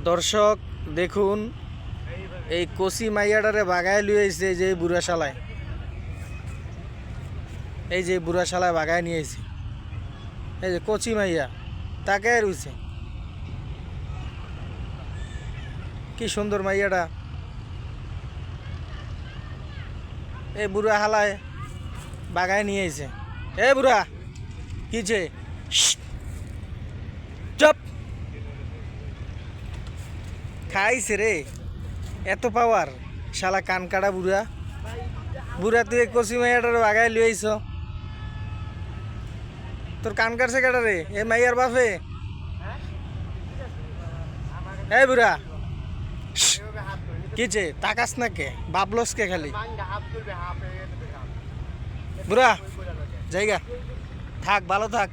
দর্শক দেখুন, এই কচি মাইয়াটারে বাগায় লুই আইছে যে বুড়া শালায়, এই যে বুড়া শালায় বাগায় নিয়ে আইছে। এই যে কচি মাইয়া তাকে রইছে, কি সুন্দর মাইয়াটা। এই বুড়া হালায় বাগায় নিয়ে আইছে। এ বুড়া কিছে চপ খাইছে রে, এত পাওয়ার শালা কান কাটা বুড়া। বুড়া তুই কচি মাইয়াটার বাগায় লুই আইছ, তোর কান কাটছে কাটা রে এ মাইয়ার বাপে। এই বুড়া কিছে তাকাস না কে, বাবলস কে খালি। বুড়া জায়গা থাক, ভালো থাক।